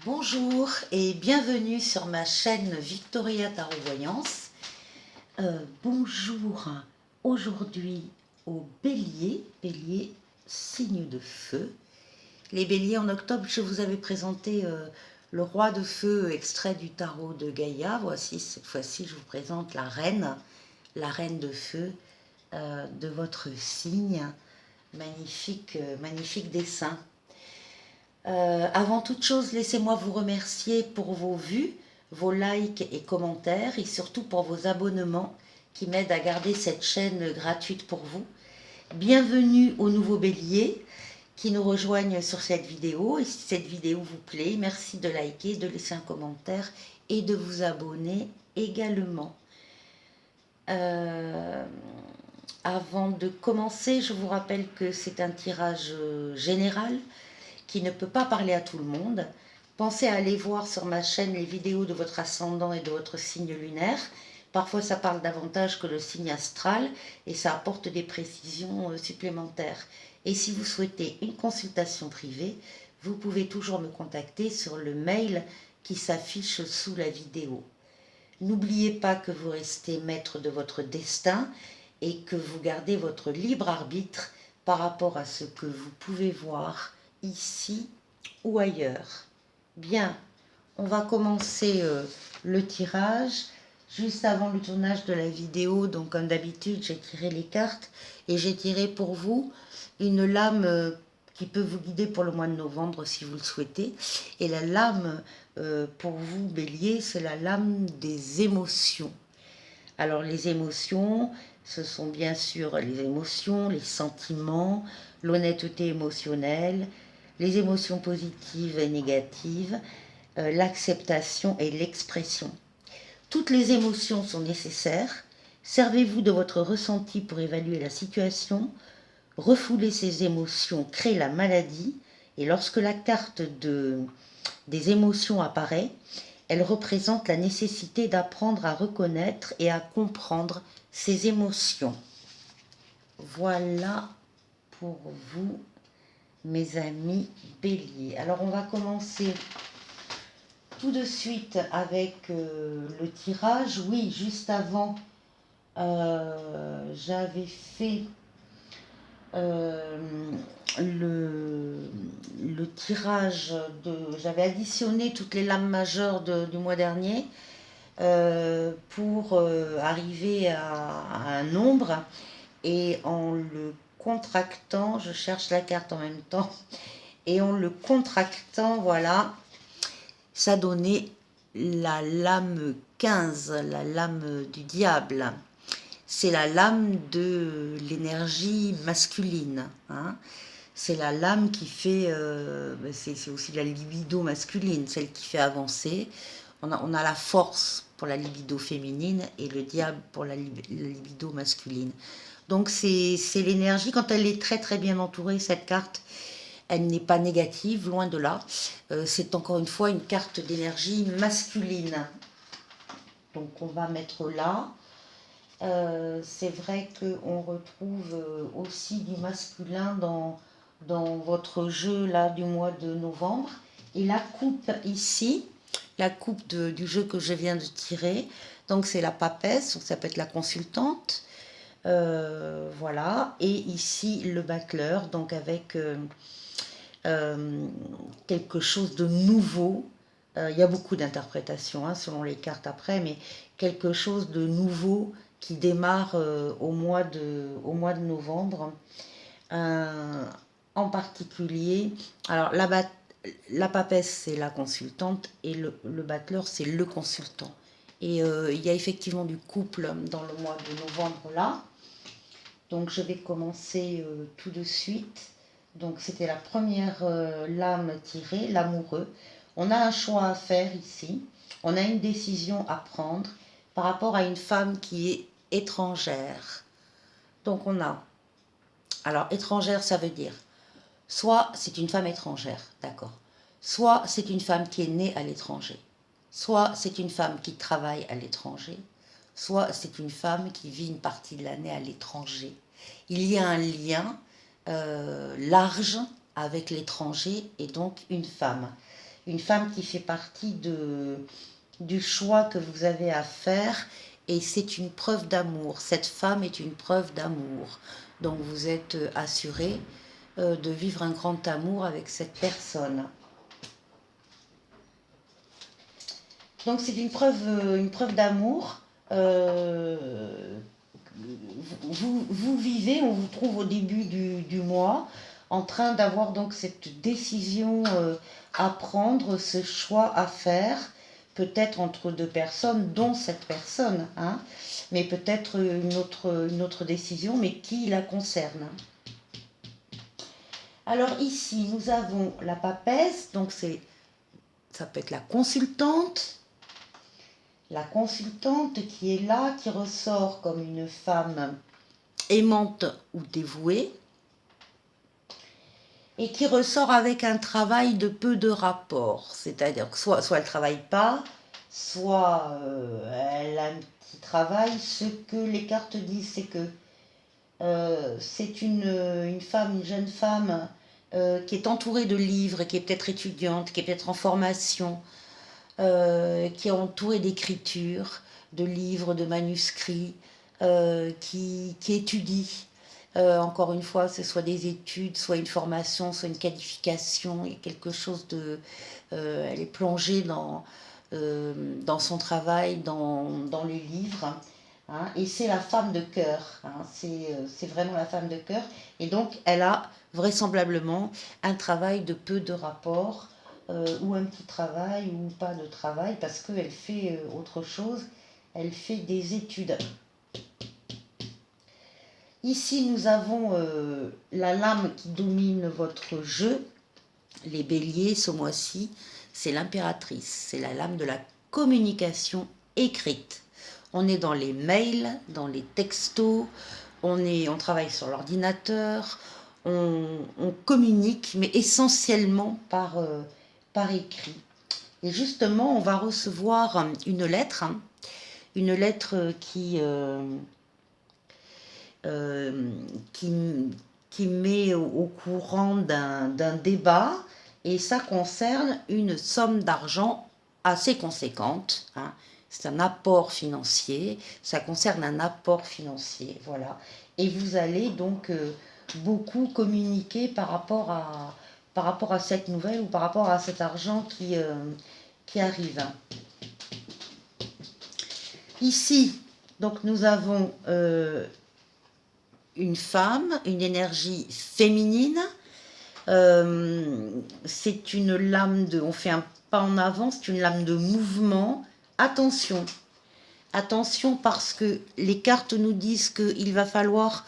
Bonjour et bienvenue sur ma chaîne Victoria Tarot Voyance. Bonjour aujourd'hui au Bélier, Bélier signe de feu. Les Béliers, en octobre, je vous avais présenté le roi de feu extrait du tarot de Gaïa. Voici, cette fois-ci, je vous présente la reine de feu de votre signe. Magnifique, magnifique dessin. Avant toute chose, laissez-moi vous remercier pour vos vues, vos likes et commentaires et surtout pour vos abonnements qui m'aident à garder cette chaîne gratuite pour vous. Bienvenue aux nouveaux béliers qui nous rejoignent sur cette vidéo. Et si cette vidéo vous plaît, merci de liker, de laisser un commentaire et de vous abonner également. Avant de commencer, je vous rappelle que c'est un tirage général qui ne peut pas parler à tout le monde. Pensez à aller voir sur ma chaîne les vidéos de votre ascendant et de votre signe lunaire. Parfois ça parle davantage que le signe astral et ça apporte des précisions supplémentaires. Et si vous souhaitez une consultation privée, vous pouvez toujours me contacter sur le mail qui s'affiche sous la vidéo. N'oubliez pas que vous restez maître de votre destin et que vous gardez votre libre arbitre par rapport à ce que vous pouvez voir ici ou ailleurs. Bien, on va commencer le tirage. Juste avant le tournage de la vidéo, donc comme d'habitude, j'ai tiré les cartes et j'ai tiré pour vous une lame qui peut vous guider pour le mois de novembre si vous le souhaitez. Et la lame pour vous, Bélier, c'est la lame des émotions. Alors les émotions, ce sont bien sûr les émotions, les sentiments, l'honnêteté émotionnelle, les émotions positives et négatives, l'acceptation et l'expression. Toutes les émotions sont nécessaires. Servez-vous de votre ressenti pour évaluer la situation. Refouler ces émotions crée la maladie. Et lorsque la carte des émotions apparaît, elle représente la nécessité d'apprendre à reconnaître et à comprendre ses émotions. Voilà pour vous, mes amis Bélier. Alors on va commencer tout de suite avec le tirage. Oui, juste avant, j'avais fait le tirage j'avais additionné toutes les lames majeures du mois dernier pour arriver à un nombre, et en le contractant, je cherche la carte en même temps, et en le contractant, voilà, ça donnait la lame 15, la lame du diable. C'est la lame de l'énergie masculine, hein. C'est la lame qui fait, c'est aussi la libido masculine, celle qui fait avancer. On a la force pour la libido féminine et le diable pour la libido masculine. Donc c'est l'énergie, quand elle est très très bien entourée, cette carte, elle n'est pas négative, loin de là. C'est encore une fois une carte d'énergie masculine. Donc on va mettre là. C'est vrai qu'on retrouve aussi du masculin dans votre jeu là du mois de novembre. Et la coupe ici, la coupe du jeu que je viens de tirer, donc c'est la papesse, ça peut être la consultante. Voilà, et ici le battleur, donc avec quelque chose de nouveau. Il y a beaucoup d'interprétations hein, selon les cartes après, mais quelque chose de nouveau qui démarre au mois de novembre. En particulier, alors la papesse c'est la consultante et le battleur c'est le consultant. Et il y a effectivement du couple dans le mois de novembre là. Donc je vais commencer tout de suite. Donc c'était la première lame tirée, l'amoureux. On a un choix à faire ici. On a une décision à prendre par rapport à une femme qui est étrangère. Donc on a... Alors étrangère, ça veut dire soit c'est une femme étrangère, d'accord. Soit c'est une femme qui est née à l'étranger. Soit c'est une femme qui travaille à l'étranger. Soit c'est une femme qui vit une partie de l'année à l'étranger. Il y a un lien large avec l'étranger et donc une femme. une femme qui fait partie du choix que vous avez à faire, et c'est une preuve d'amour. Cette femme est une preuve d'amour. Donc vous êtes assuré de vivre un grand amour avec cette personne. Donc c'est une preuve d'amour. Vous vivez, on vous trouve au début du mois, en train d'avoir donc cette décision à prendre, ce choix à faire, peut-être entre deux personnes, dont cette personne, hein, mais peut-être une autre décision, mais qui la concerne. Alors ici, nous avons la papesse, donc ça peut être la consultante qui est là, qui ressort comme une femme aimante ou dévouée, et qui ressort avec un travail de peu de rapport. C'est-à-dire que soit elle ne travaille pas, soit elle a un petit travail. Ce que les cartes disent, c'est que c'est une femme, une jeune femme qui est entourée de livres, qui est peut-être étudiante, qui est peut-être en formation, qui est entourée d'écritures, de livres, de manuscrits, qui étudie. Encore une fois, ce soit des études, soit une formation, soit une qualification, et quelque chose de... elle est plongée dans son travail, dans les livres. Hein, et c'est la femme de cœur, hein, c'est vraiment la femme de cœur. Et donc, elle a vraisemblablement un travail de peu de rapport, ou un petit travail, ou pas de travail, parce qu'elle fait autre chose, elle fait des études. Ici, nous avons la lame qui domine votre jeu. Les béliers, ce mois-ci, c'est l'impératrice. C'est la lame de la communication écrite. On est dans les mails, dans les textos, on travaille sur l'ordinateur, on communique, mais essentiellement par écrit. Et justement, on va recevoir une lettre qui... qui met au courant d'un débat, et ça concerne une somme d'argent assez conséquente, hein. C'est un apport financier, ça concerne un apport financier, voilà. Et vous allez donc beaucoup communiquer par rapport à cette nouvelle, ou par rapport à cet argent qui arrive. Ici, donc nous avons une femme, une énergie féminine. C'est une lame on fait un pas en avant, c'est une lame de mouvement. Attention, parce que les cartes nous disent qu'il va falloir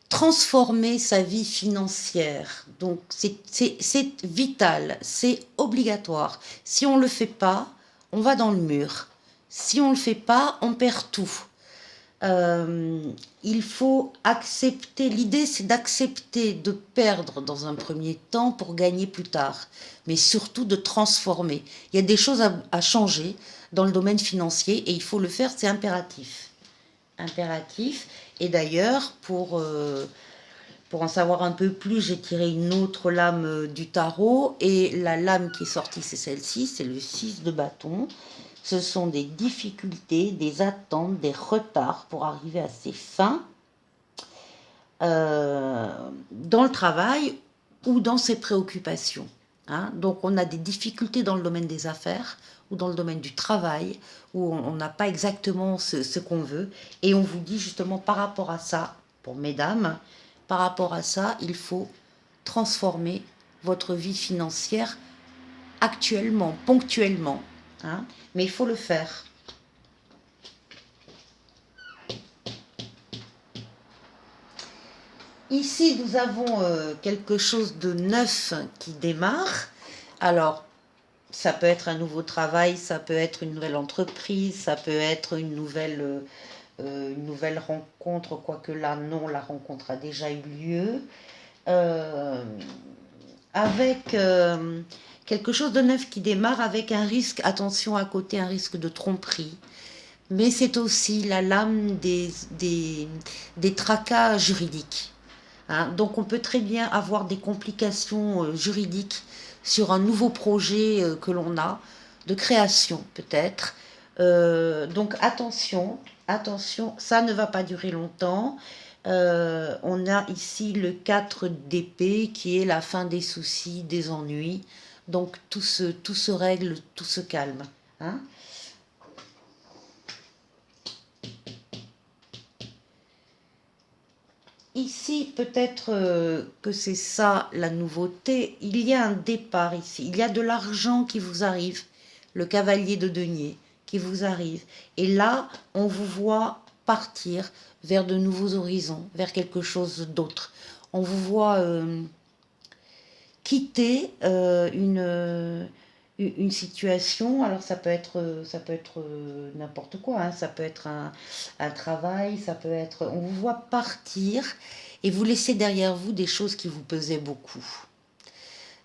transformer sa vie financière. Donc c'est vital, c'est obligatoire. Si on ne le fait pas, on va dans le mur. Si on ne le fait pas, on perd tout. Il faut accepter, l'idée c'est d'accepter de perdre dans un premier temps pour gagner plus tard, mais surtout de transformer. Il y a des choses à changer dans le domaine financier, et il faut le faire, c'est impératif. Et d'ailleurs, pour en savoir un peu plus, j'ai tiré une autre lame du tarot, et la lame qui est sortie, c'est celle-ci, c'est le 6 de bâton. Ce sont des difficultés, des attentes, des retards pour arriver à ses fins dans le travail ou dans ses préoccupations. Hein. Donc on a des difficultés dans le domaine des affaires ou dans le domaine du travail, où on n'a pas exactement ce qu'on veut. Et on vous dit justement par rapport à ça, pour mesdames, par rapport à ça, il faut transformer votre vie financière actuellement, ponctuellement. Hein, mais il faut le faire. Ici, nous avons quelque chose de neuf qui démarre. Alors, ça peut être un nouveau travail, ça peut être une nouvelle entreprise, ça peut être une nouvelle rencontre, quoique là, non, la rencontre a déjà eu lieu. Avec quelque chose de neuf qui démarre, avec un risque, attention à côté, un risque de tromperie. Mais c'est aussi la lame des tracas juridiques. Hein. Donc on peut très bien avoir des complications juridiques sur un nouveau projet que l'on a, de création peut-être. Donc attention, attention, ça ne va pas durer longtemps. On a ici le 4 d'épée qui est la fin des soucis, des ennuis. Donc tout se règle, tout se calme. Hein. Ici, peut-être que c'est ça la nouveauté. Il y a un départ ici. Il y a de l'argent qui vous arrive. Le cavalier de denier qui vous arrive. Et là, on vous voit partir vers de nouveaux horizons, vers quelque chose d'autre. On vous voit quitter une situation. Alors ça peut être n'importe quoi, hein. Ça peut être un travail, ça peut être... On vous voit partir et vous laissez derrière vous des choses qui vous pesaient beaucoup,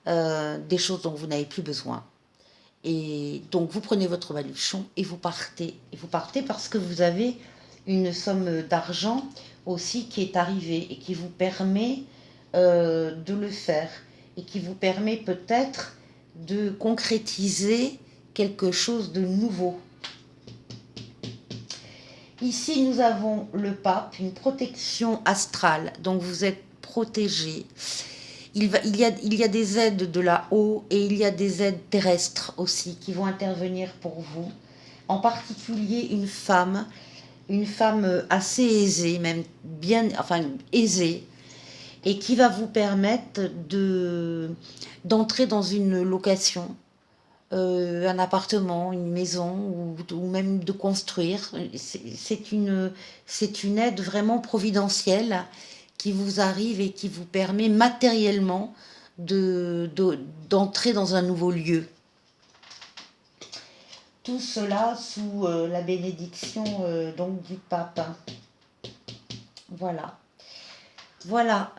des choses dont vous n'avez plus besoin. Et donc vous prenez votre baluchon et vous partez. Et vous partez parce que vous avez une somme d'argent aussi qui est arrivée et qui vous permet de le faire et qui vous permet peut-être de concrétiser quelque chose de nouveau. Ici, nous avons le pape, une protection astrale, donc vous êtes protégé. Il y a des aides de là-haut et il y a des aides terrestres aussi qui vont intervenir pour vous. En particulier une femme assez aisée, même bien, enfin aisée, et qui va vous permettre d'entrer dans une location, un appartement, une maison, ou même de construire. C'est une aide vraiment providentielle qui vous arrive et qui vous permet matériellement d'entrer dans un nouveau lieu. Tout cela sous la bénédiction donc du pape. Voilà. Voilà,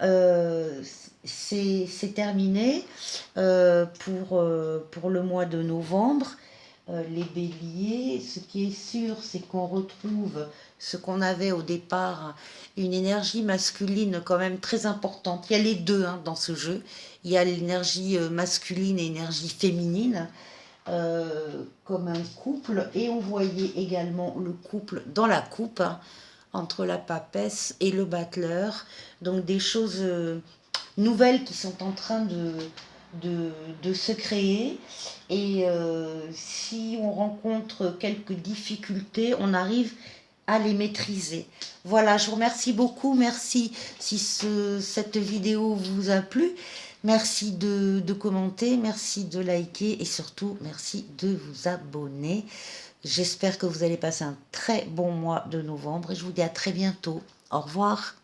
c'est terminé pour le mois de novembre. Les béliers, ce qui est sûr, c'est qu'on retrouve ce qu'on avait au départ, une énergie masculine quand même très importante. Il y a les deux hein, dans ce jeu. Il y a l'énergie masculine et l'énergie féminine. Comme un couple, et on voyait également le couple dans la coupe, hein, entre la papesse et le battleur. Donc des choses nouvelles qui sont en train de se créer. Et si on rencontre quelques difficultés, on arrive à les maîtriser. Voilà, je vous remercie beaucoup. Merci si cette vidéo vous a plu. Merci de commenter, merci de liker et surtout merci de vous abonner. J'espère que vous allez passer un très bon mois de novembre et je vous dis à très bientôt. Au revoir.